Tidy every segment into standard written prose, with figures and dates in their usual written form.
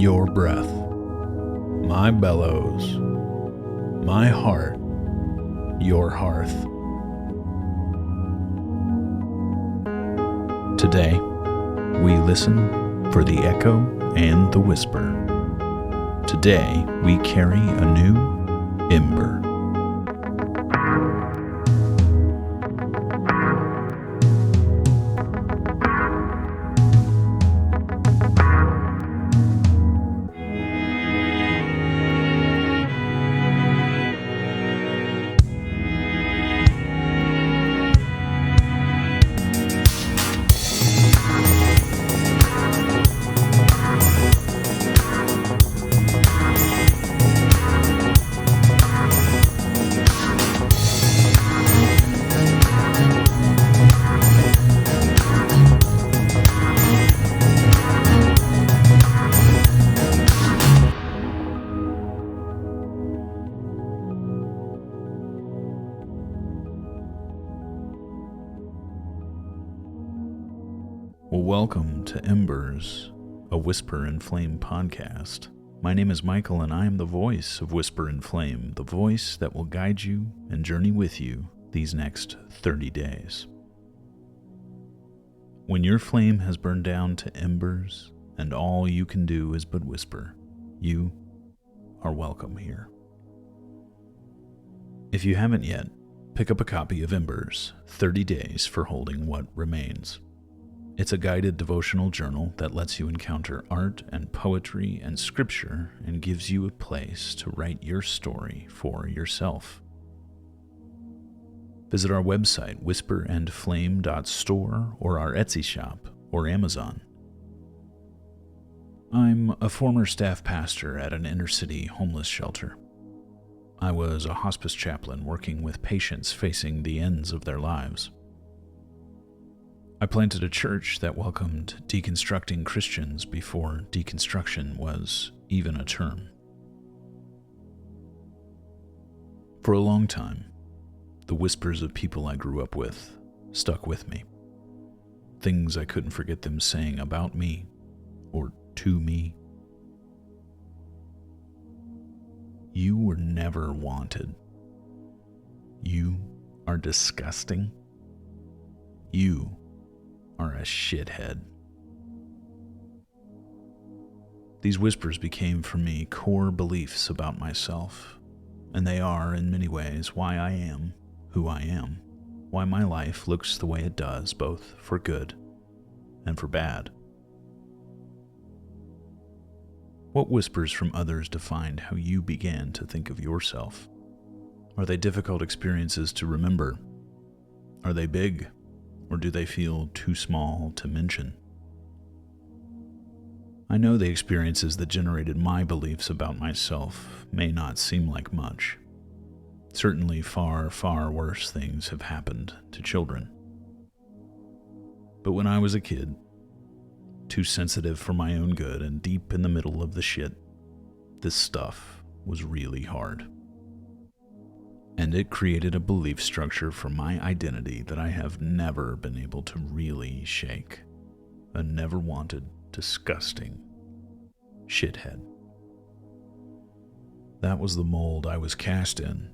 your breath, my bellows, my heart, your hearth. Today, we listen for the echo and the whisper. Today, we carry a new ember. Well, welcome to Embers, a Whisper and Flame podcast. My name is Michael, and I am the voice of Whisper and Flame, the voice that will guide you and journey with you these next 30 days. When your flame has burned down to embers, and all you can do is but whisper, you are welcome here. If you haven't yet, pick up a copy of Embers, 30 Days for Holding What Remains. It's a guided devotional journal that lets you encounter art and poetry and scripture and gives you a place to write your story for yourself. Visit our website, whisperandflame.store, or our Etsy shop, or Amazon. I'm a former staff pastor at an inner-city homeless shelter. I was a hospice chaplain working with patients facing the ends of their lives. I planted a church that welcomed deconstructing Christians before deconstruction was even a term. For a long time, the whispers of people I grew up with stuck with me. Things I couldn't forget them saying about me or to me. You were never wanted. You are disgusting. You are a shithead. These whispers became for me core beliefs about myself, and they are, in many ways, why I am who I am, why my life looks the way it does, both for good and for bad. What whispers from others defined how you began to think of yourself? Are they difficult experiences to remember? Are they big? Or do they feel too small to mention? I know the experiences that generated my beliefs about myself may not seem like much. Certainly far, far worse things have happened to children. But when I was a kid, too sensitive for my own good and deep in the middle of the shit, this stuff was really hard. And it created a belief structure for my identity that I have never been able to really shake. A never wanted, disgusting shithead. That was the mold I was cast in,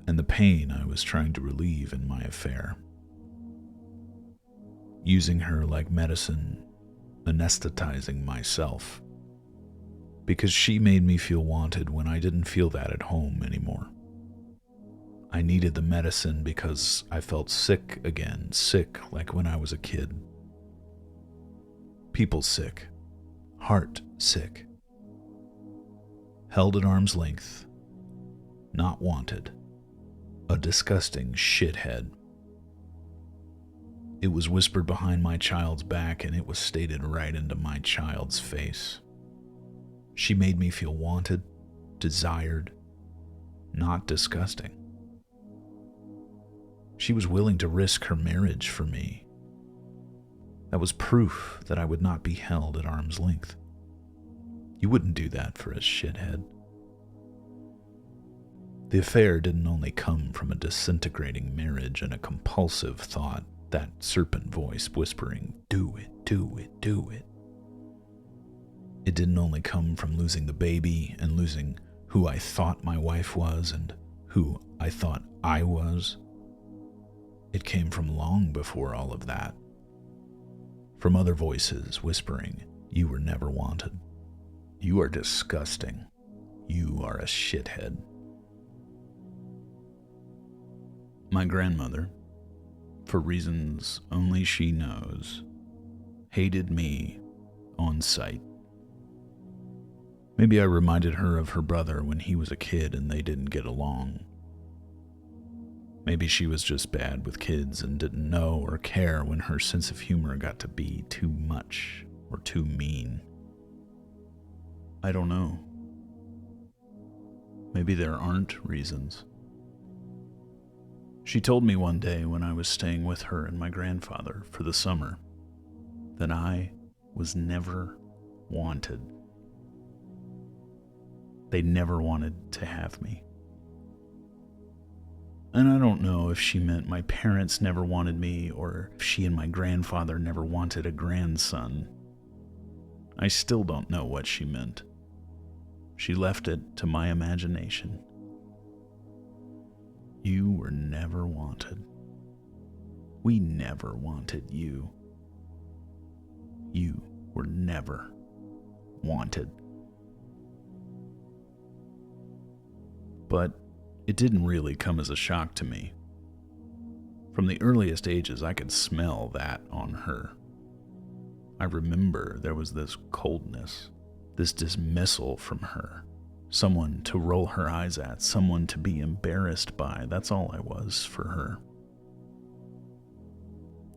and the pain I was trying to relieve in my affair. Using her like medicine, anesthetizing myself, because she made me feel wanted when I didn't feel that at home anymore. I needed the medicine because I felt sick again, sick like when I was a kid. People sick, heart sick, held at arm's length, not wanted, a disgusting shithead. It was whispered behind my child's back, and it was stated right into my child's face. She made me feel wanted, desired, not disgusting. She was willing to risk her marriage for me. That was proof that I would not be held at arm's length. You wouldn't do that for a shithead. The affair didn't only come from a disintegrating marriage and a compulsive thought, that serpent voice whispering, "Do it, do it, do it." It didn't only come from losing the baby and losing who I thought my wife was and who I thought I was. It came from long before all of that. From other voices whispering, "You were never wanted. You are disgusting. You are a shithead." My grandmother, for reasons only she knows, hated me on sight. Maybe I reminded her of her brother when he was a kid and they didn't get along. Maybe she was just bad with kids and didn't know or care when her sense of humor got to be too much or too mean. I don't know. Maybe there aren't reasons. She told me one day when I was staying with her and my grandfather for the summer that I was never wanted. They never wanted to have me. And I don't know if she meant my parents never wanted me or if she and my grandfather never wanted a grandson. I still don't know what she meant. She left it to my imagination. You were never wanted. We never wanted you. You were never wanted. But it didn't really come as a shock to me. From the earliest ages, I could smell that on her. I remember there was this coldness, this dismissal from her. Someone to roll her eyes at, someone to be embarrassed by. That's all I was for her.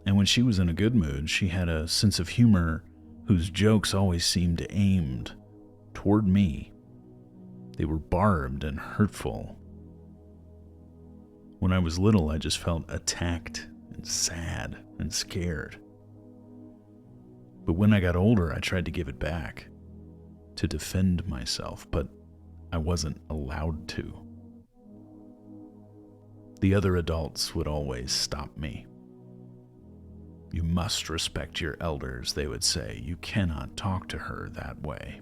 And when she was in a good mood, she had a sense of humor whose jokes always seemed aimed toward me. They were barbed and hurtful. When I was little, I just felt attacked and sad and scared. But when I got older, I tried to give it back, to defend myself, but I wasn't allowed to. The other adults would always stop me. You must respect your elders, they would say. You cannot talk to her that way.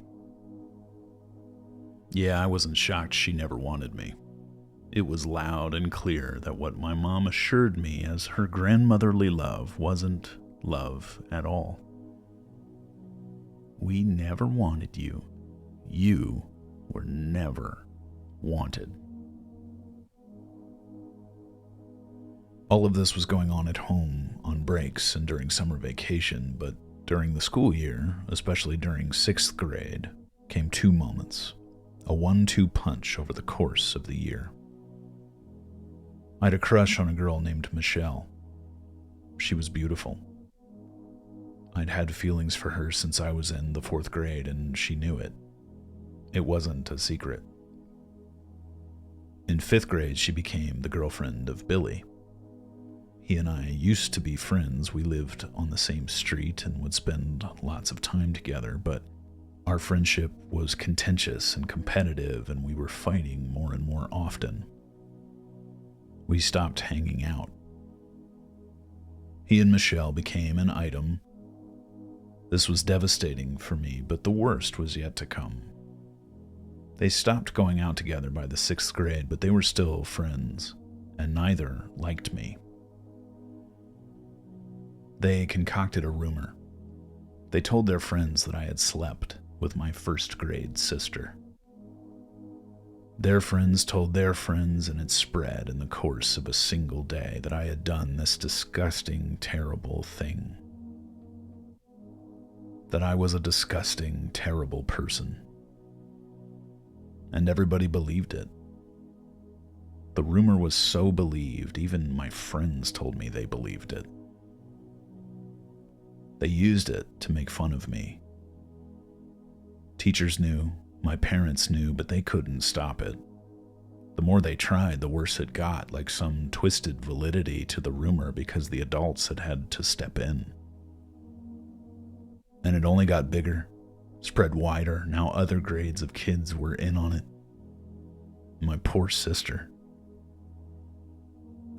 Yeah, I wasn't shocked she never wanted me. It was loud and clear that what my mom assured me as her grandmotherly love wasn't love at all. We never wanted you. You were never wanted. All of this was going on at home, on breaks, and during summer vacation, but during the school year, especially during 6th grade, came two moments. A 1-2 punch over the course of the year. I had a crush on a girl named Michelle. She was beautiful. I'd had feelings for her since I was in the 4th grade, and she knew it. It wasn't a secret. In 5th grade, she became the girlfriend of Billy. He and I used to be friends. We lived on the same street and would spend lots of time together, but our friendship was contentious and competitive, and we were fighting more and more often. We stopped hanging out. He and Michelle became an item. This was devastating for me, but the worst was yet to come. They stopped going out together by the 6th grade, but they were still friends, and neither liked me. They concocted a rumor. They told their friends that I had slept with my 1st grade sister. Their friends told their friends, and it spread in the course of a single day that I had done this disgusting, terrible thing. That I was a disgusting, terrible person. And everybody believed it. The rumor was so believed, even my friends told me they believed it. They used it to make fun of me. Teachers knew, my parents knew, but they couldn't stop it. The more they tried, the worse it got, like some twisted validity to the rumor because the adults had had to step in. And it only got bigger, spread wider. Now other grades of kids were in on it. My poor sister.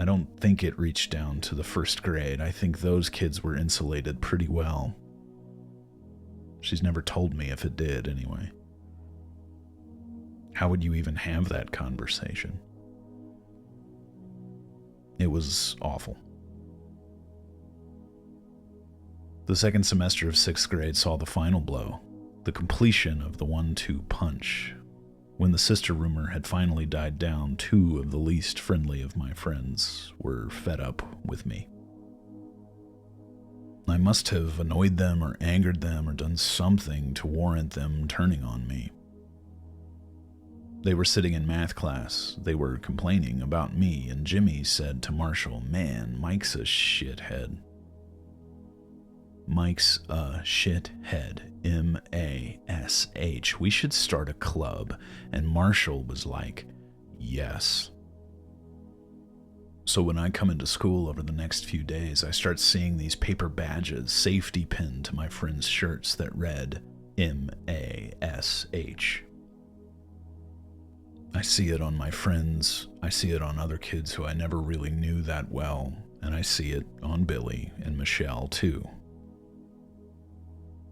I don't think it reached down to the 1st grade. I think those kids were insulated pretty well. She's never told me if it did, anyway. How would you even have that conversation? It was awful. The second semester of 6th grade saw the final blow, the completion of the 1-2 punch. When the sister rumor had finally died down, 2 of the least friendly of my friends were fed up with me. I must have annoyed them or angered them or done something to warrant them turning on me. They were sitting in math class. They were complaining about me, and Jimmy said to Marshall, "Man, Mike's a shithead." Mike's a shithead. M-A-S-H. We should start a club. And Marshall was like, yes. So when I come into school over the next few days, I start seeing these paper badges safety pinned to my friends' shirts that read M-A-S-H. I see it on my friends. I see it on other kids who I never really knew that well. And I see it on Billy and Michelle, too.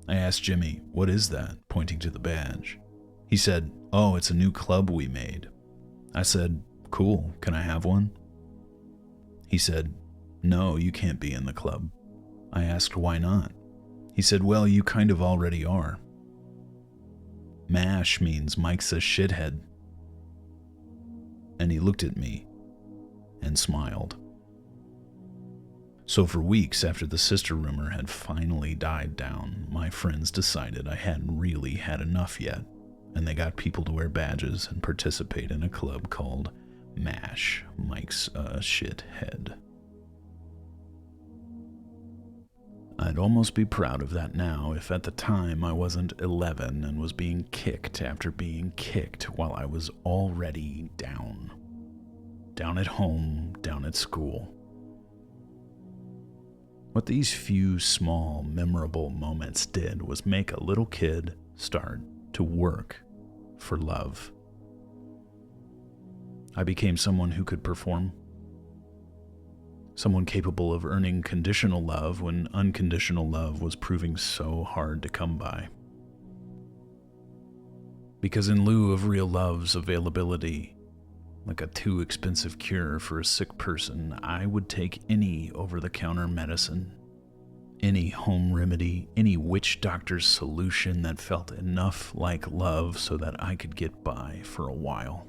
I asked Jimmy, "What is that?" pointing to the badge. He said, "Oh, it's a new club we made." I said, "Cool, can I have one?" He said, "No, you can't be in the club." I asked, "Why not?" He said, "Well, you kind of already are. MASH means Mike's a shithead." And he looked at me and smiled. So for weeks after the sister rumor had finally died down, my friends decided I hadn't really had enough yet, and they got people to wear badges and participate in a club called MASH, Mike's a Shithead. I'd almost be proud of that now if at the time I wasn't 11 and was being kicked after being kicked while I was already down. Down at home, down at school. What these few small, memorable moments did was make a little kid start to work for love. I became someone who could perform. Someone capable of earning conditional love when unconditional love was proving so hard to come by. Because in lieu of real love's availability, like a too expensive cure for a sick person, I would take any over-the-counter medicine, any home remedy, any witch doctor's solution that felt enough like love so that I could get by for a while.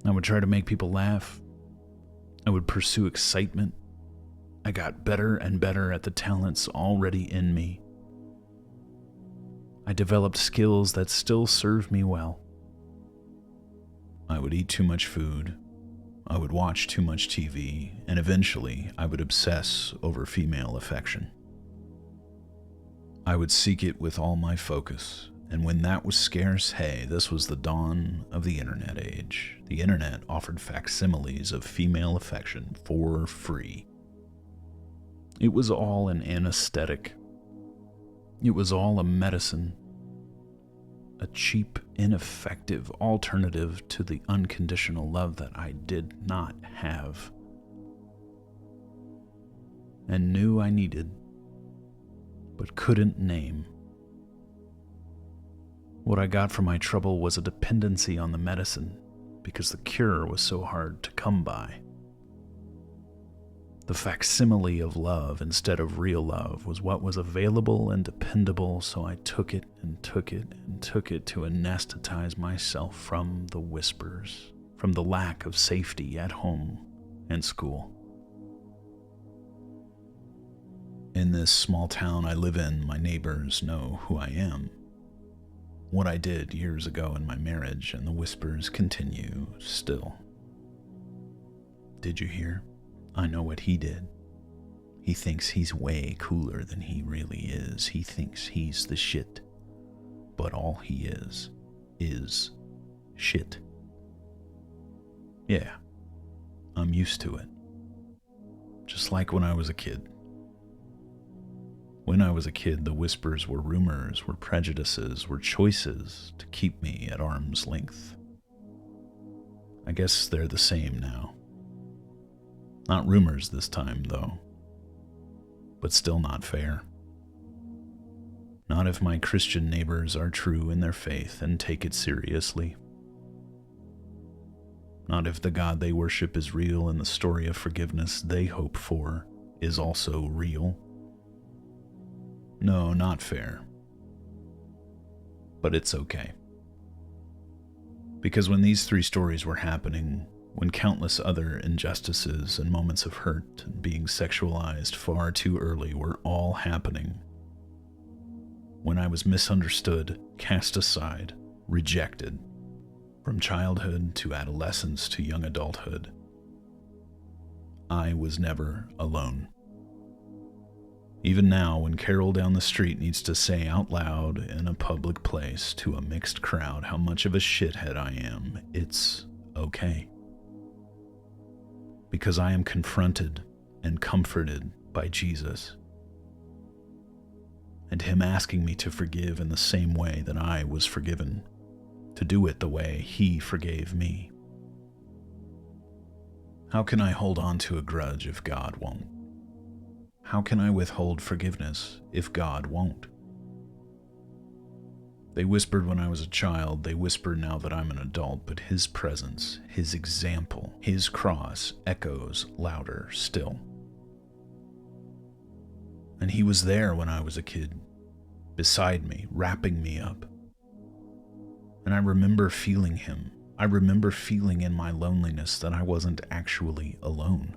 I would try to make people laugh. I would pursue excitement. I got better and better at the talents already in me. I developed skills that still serve me well. I would eat too much food, I would watch too much TV, and eventually I would obsess over female affection. I would seek it with all my focus, and when that was scarce, hey, this was the dawn of the internet age. The internet offered facsimiles of female affection for free. It was all an anesthetic. It was all a medicine. A cheap, ineffective alternative to the unconditional love that I did not have and knew I needed, but couldn't name. What I got from my trouble was a dependency on the medicine because the cure was so hard to come by. The facsimile of love instead of real love was what was available and dependable, so I took it and took it and took it to anesthetize myself from the whispers, from the lack of safety at home and school. In this small town I live in, my neighbors know who I am, what I did years ago in my marriage, and the whispers continue still. Did you hear? I know what he did. He thinks he's way cooler than he really is. He thinks he's the shit. But all he is shit. Yeah, I'm used to it. Just like when I was a kid. When I was a kid, the whispers were rumors, were prejudices, were choices to keep me at arm's length. I guess they're the same now. Not rumors this time, though, but still not fair. Not if my Christian neighbors are true in their faith and take it seriously. Not if the God they worship is real and the story of forgiveness they hope for is also real. No, not fair. But it's okay. Because when these three stories were happening, when countless other injustices and moments of hurt and being sexualized far too early were all happening, when I was misunderstood, cast aside, rejected, from childhood to adolescence to young adulthood, I was never alone. Even now, when Carol down the street needs to say out loud in a public place to a mixed crowd how much of a shithead I am, it's okay. Because I am confronted and comforted by Jesus, and Him asking me to forgive in the same way that I was forgiven, to do it the way He forgave me. How can I hold on to a grudge if God won't? How can I withhold forgiveness if God won't? They whispered when I was a child, they whisper now that I'm an adult, but His presence, His example, His cross echoes louder still. And He was there when I was a kid, beside me, wrapping me up. And I remember feeling Him. I remember feeling in my loneliness that I wasn't actually alone.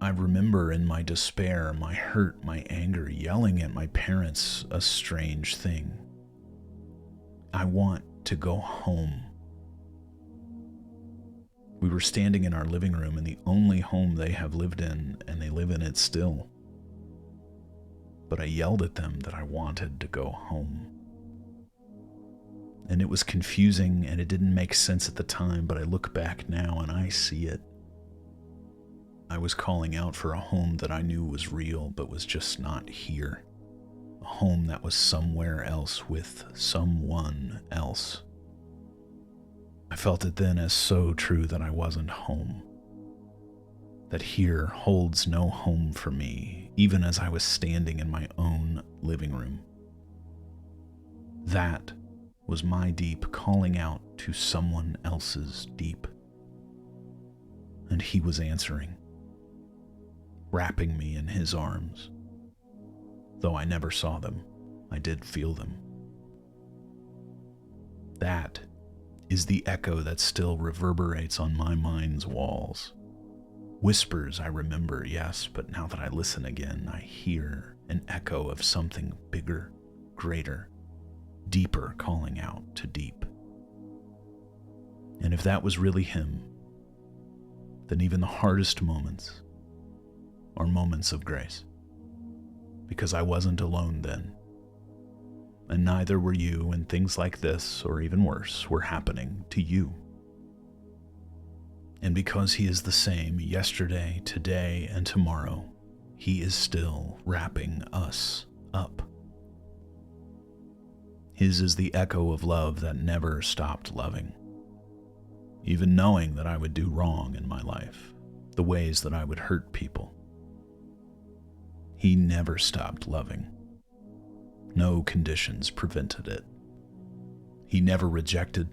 I remember in my despair, my hurt, my anger, yelling at my parents a strange thing. I want to go home. We were standing in our living room in the only home they have lived in, and they live in it still. But I yelled at them that I wanted to go home. And it was confusing and it didn't make sense at the time, but I look back now and I see it. I was calling out for a home that I knew was real, but was just not here. A home that was somewhere else with someone else. I felt it then as so true that I wasn't home. That here holds no home for me, even as I was standing in my own living room. That was my deep calling out to someone else's deep. And He was answering, wrapping me in His arms. Though I never saw them, I did feel them. That is the echo that still reverberates on my mind's walls. Whispers I remember, yes, but now that I listen again, I hear an echo of something bigger, greater, deeper calling out to deep. And if that was really Him, then even the hardest moments are moments of grace. Because I wasn't alone then. And neither were you when things like this, or even worse, were happening to you. And because He is the same yesterday, today, and tomorrow, He is still wrapping us up. His is the echo of love that never stopped loving. Even knowing that I would do wrong in my life, the ways that I would hurt people. He never stopped loving. No conditions prevented it. He never rejected.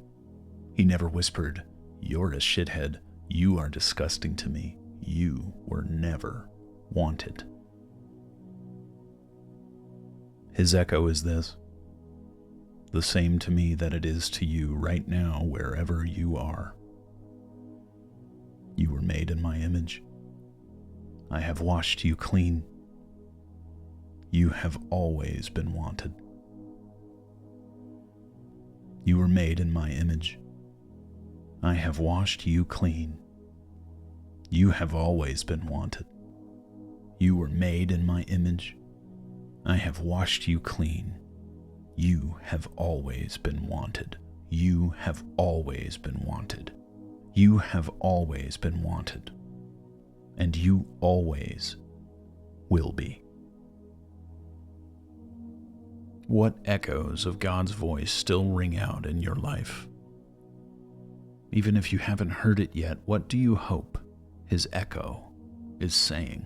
He never whispered, "You're a shithead. You are disgusting to me. You were never wanted." His echo is this, the same to me that it is to you right now, wherever you are. You were made in my image. I have washed you clean. You have always been wanted. You were made in my image. I have washed you clean. You have always been wanted. You were made in my image. I have washed you clean. You have always been wanted. You have always been wanted. You have always been wanted. And you always will be. What echoes of God's voice still ring out in your life? Even if you haven't heard it yet, what do you hope His echo is saying?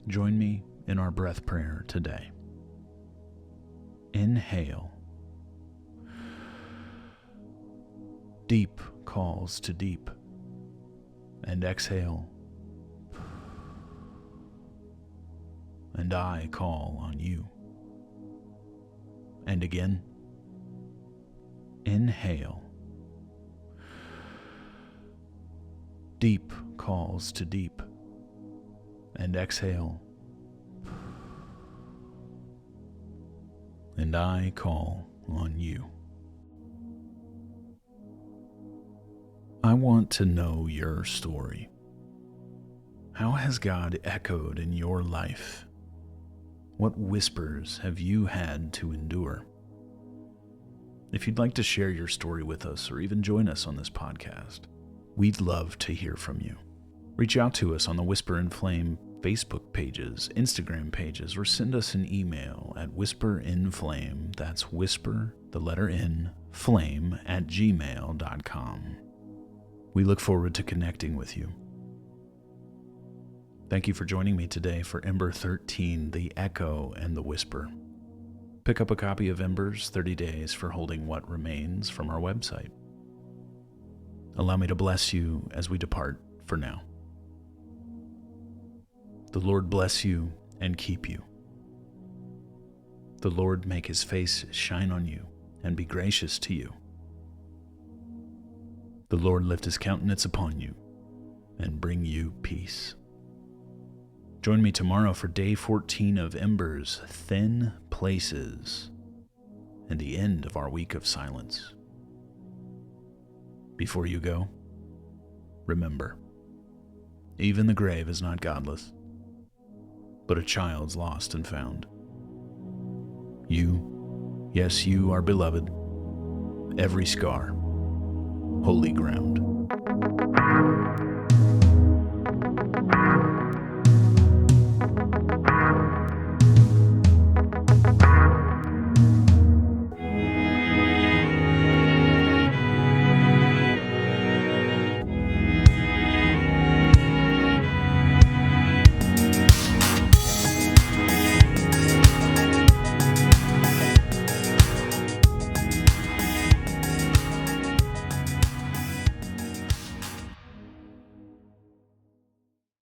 Join me in our breath prayer today. Inhale. Deep calls to deep. And exhale. And I call on you. And again. Inhale. Deep calls to deep. And exhale. And I call on you. I want to know your story. How has God echoed in your life? What whispers have you had to endure? If you'd like to share your story with us or even join us on this podcast, we'd love to hear from you. Reach out to us on the Whisper and Flame Facebook pages, Instagram pages, or send us an email at whisperinflame, that's whisper, the letter N, flame, @gmail.com. We look forward to connecting with you. Thank you for joining me today for Ember 13, The Echo and the Whisper. Pick up a copy of Ember's 30 Days for Holding What Remains from our website. Allow me to bless you as we depart for now. The Lord bless you and keep you. The Lord make his face shine on you and be gracious to you. The Lord lift his countenance upon you and bring you peace. Join me tomorrow for day 14 of Ember's Thin Places and the end of our week of silence. Before you go, remember, even the grave is not godless, but a child's lost and found. You, yes, you are beloved, every scar, holy ground.